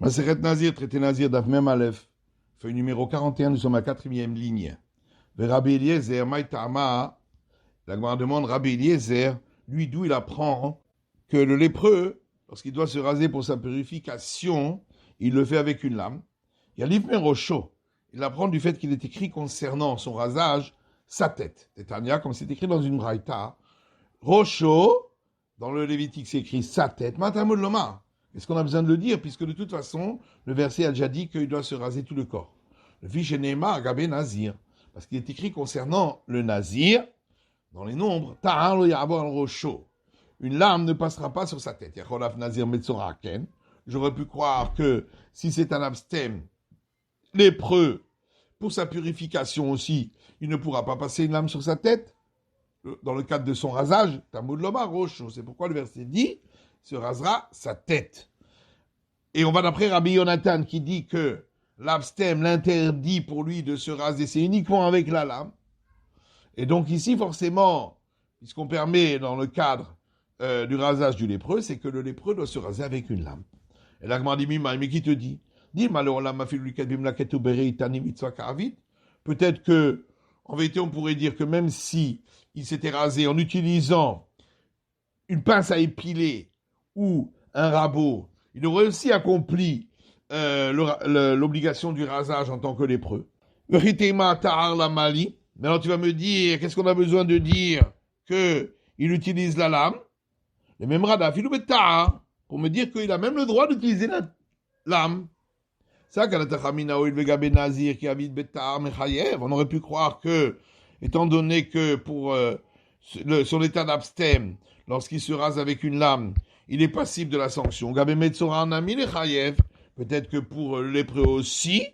Maseret Nazir, traité Nazir, Daf Mem Aleph, feuille numéro 41, nous sommes à 4e ligne. Rabbi Eliezer, Maïtama, la Gemara demande, Rabbi Eliezer, lui d'où il apprend que le lépreux, lorsqu'il doit se raser pour sa purification, il le fait avec une lame. Il y a l'Ivmer Rocho, il apprend du fait qu'il est écrit concernant son rasage, sa tête. Tétania, comme c'est écrit dans une braïta, Rocho, dans le Lévitique, c'est écrit sa tête, Matamud Loma. Est-ce qu'on a besoin de le dire, puisque de toute façon, le verset a déjà dit qu'il doit se raser tout le corps. Le fiche Neymar, Gabé Nazir, parce qu'il est écrit concernant le Nazir, dans les nombres, Ta'ar lo ya'avor al rosho. Une lame ne passera pas sur sa tête. Yacholaf Nazir Metzoraken. J'aurais pu croire que si c'est un abstème lépreux, pour sa purification aussi, il ne pourra pas passer une lame sur sa tête. Dans le cadre de son rasage, Tamud Loma Rosho. C'est pourquoi le verset dit, se rasera sa tête. Et on va d'après Rabbi Yonatan qui dit que l'abstème l'interdit pour lui de se raser, c'est uniquement avec la lame. Et donc ici, forcément, puisqu'on permet dans le cadre du rasage du lépreux, c'est que le lépreux doit se raser avec une lame. Et là, dit, mais qui te dit? Peut-être que, en vérité, on pourrait dire que même si il s'était rasé en utilisant une pince à épiler ou un rabot, il aurait aussi accompli l'obligation du rasage en tant que lépreux. Maintenant, tu vas me dire, qu'est-ce qu'on a besoin de dire qu'il utilise la lame? Le même rada, pour me dire qu'il a même le droit d'utiliser la lame. Ça, on aurait pu croire que, étant donné que pour son état d'abstème, lorsqu'il se rase avec une lame, il est passible de la sanction. Peut-être que pour le lépreux aussi,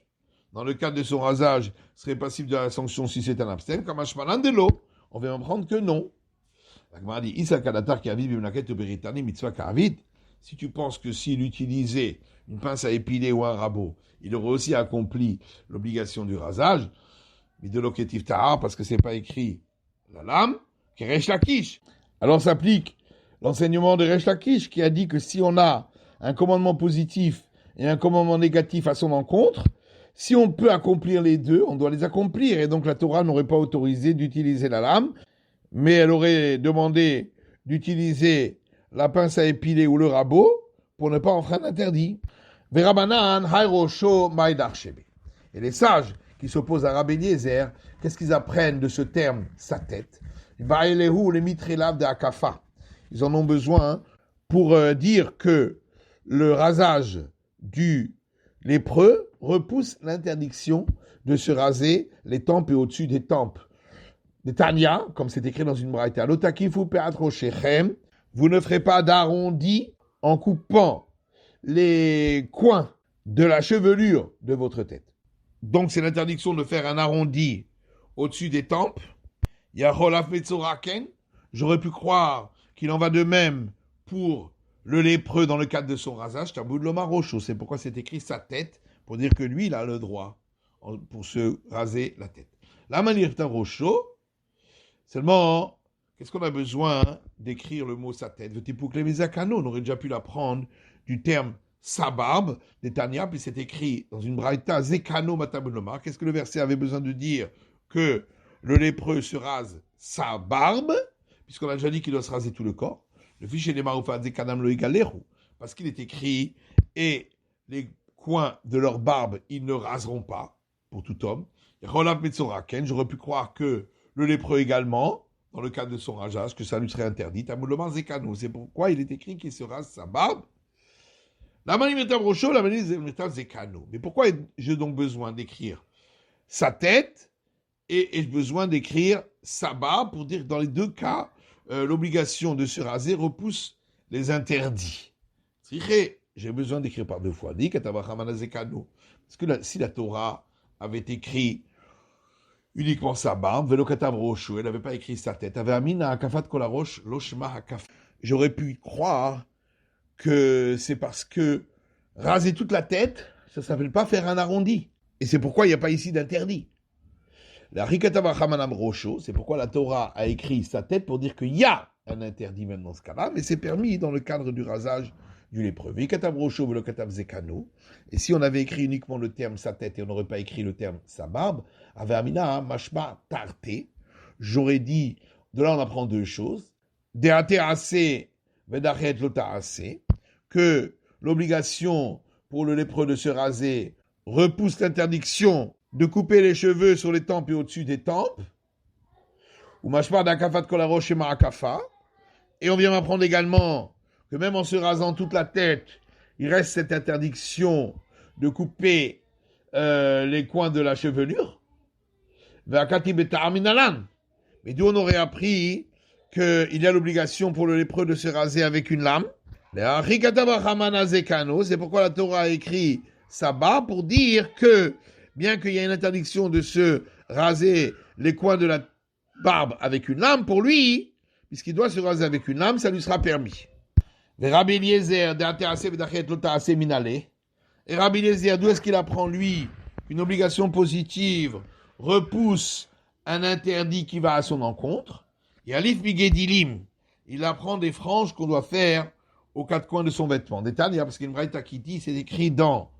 dans le cadre de son rasage, serait passible de la sanction si c'est un abstème, comme Ashmalan de l'eau. On va apprendre que non. Si tu penses que s'il utilisait une pince à épiler ou un rabot, il aurait aussi accompli l'obligation du rasage, mais de l'oketif tahar, parce que c'est pas écrit la lame, qui est Resh Lakish. Alors s'applique l'enseignement de Resh Lakish qui a dit que si on a un commandement positif et un commandement négatif à son encontre, si on peut accomplir les deux, on doit les accomplir. Et donc la Torah n'aurait pas autorisé d'utiliser la lame, mais elle aurait demandé d'utiliser la pince à épiler ou le rabot pour ne pas enfreindre l'interdit. Verabanan, Hayrosho, Maïdarchebe. Et les sages qui s'opposent à Rabbi Eliezer, qu'est-ce qu'ils apprennent de ce terme, sa tête? Baïlehu, les mitrelav de Akafa. Ils en ont besoin pour dire que le rasage du lépreux repousse l'interdiction de se raser les tempes et au-dessus des tempes. De Tanya, comme c'est écrit dans une braïta, l'otakifu pe'atro shechem, vous ne ferez pas d'arrondi en coupant les coins de la chevelure de votre tête. Donc c'est l'interdiction de faire un arrondi au-dessus des tempes. Yacholaf metzoraken, j'aurais pu croire qu'il en va de même pour le lépreux dans le cadre de son rasage, Tamud Loma Rosho. C'est pourquoi c'est écrit sa tête, pour dire que lui, il a le droit pour se raser la tête. La manière d'un Rosho, seulement, qu'est-ce qu'on a besoin d'écrire le mot sa tête? On aurait déjà pu l'apprendre du terme sa barbe, des Tanya, puis c'est écrit dans une braïta, Zekano Matamud Loma. Qu'est-ce que le verset avait besoin de dire? Que le lépreux se rase sa barbe, puisqu'on a déjà dit qu'il doit se raser tout le corps. Le fichier des Maroufat Zekanam lo Igaleru, parce qu'il est écrit, et les coins de leur barbe, ils ne raseront pas, pour tout homme. J'aurais pu croire que le lépreux également, dans le cadre de son rasage, que ça lui serait interdit. C'est pourquoi il est écrit qu'il se rase sa barbe. La manimeta brocho, la manimeta zekano. Mais pourquoi j'ai donc besoin d'écrire sa tête et j'ai besoin d'écrire sa barbe pour dire que dans les deux cas, l'obligation de se raser repousse les interdits. J'ai besoin d'écrire par deux fois. Parce que si la Torah avait écrit uniquement sa barbe, elle n'avait pas écrit sa tête. J'aurais pu croire que c'est parce que raser toute la tête, ça ne s'appelle pas faire un arrondi. Et c'est pourquoi il n'y a pas ici d'interdit. C'est pourquoi la Torah a écrit sa tête pour dire qu'il y a un interdit même dans ce cas-là, mais c'est permis dans le cadre du rasage du lépreux. Et si on avait écrit uniquement le terme sa tête et on n'aurait pas écrit le terme sa barbe, Amina, mashma tarte, j'aurais dit, de là on apprend deux choses, que l'obligation pour le lépreux de se raser repousse l'interdiction de couper les cheveux sur les tempes et au-dessus des tempes, ou mashma d'akafat kolarosh et ma'akafa, et on vient m'apprendre également que même en se rasant toute la tête, il reste cette interdiction de couper les coins de la chevelure. Mais d'où on aurait appris qu'il y a l'obligation pour le lépreux de se raser avec une lame. C'est pourquoi la Torah a écrit Sabbat pour dire que, bien qu'il y ait une interdiction de se raser les coins de la barbe avec une lame, pour lui, puisqu'il doit se raser avec une lame, ça lui sera permis. Et Rabbi Eliezer, d'où est-ce qu'il apprend, lui, qu'une obligation positive repousse un interdit qui va à son encontre? Et Alif Bigedilim, il apprend des franges qu'on doit faire aux quatre coins de son vêtement. Détail, parce qu'il y a une braïta qui dit, c'est écrit dans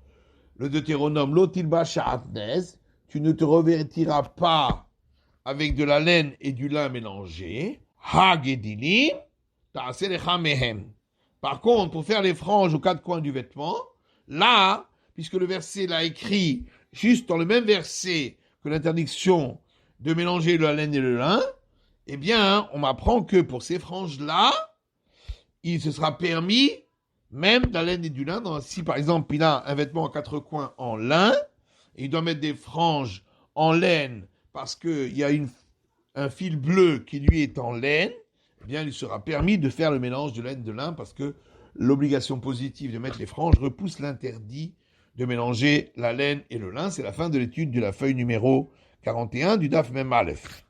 le Deutéronome, Lotilba Sha'atnez, tu ne te revêtiras pas avec de la laine et du lin mélangés. Ha-Gedilim, ta'aselecha mehem. Par contre, pour faire les franges aux quatre coins du vêtement, là, puisque le verset l'a écrit juste dans le même verset que l'interdiction de mélanger la laine et le lin, eh bien, on m'apprend que pour ces franges-là, il se sera permis même de la laine et du lin. Si par exemple, il a un vêtement à quatre coins en lin, et il doit mettre des franges en laine parce qu'il y a un fil bleu qui lui est en laine, eh bien, il sera permis de faire le mélange de laine et de lin parce que l'obligation positive de mettre les franges repousse l'interdit de mélanger la laine et le lin. C'est la fin de l'étude de la feuille numéro 41 du Daf Mem Aleph.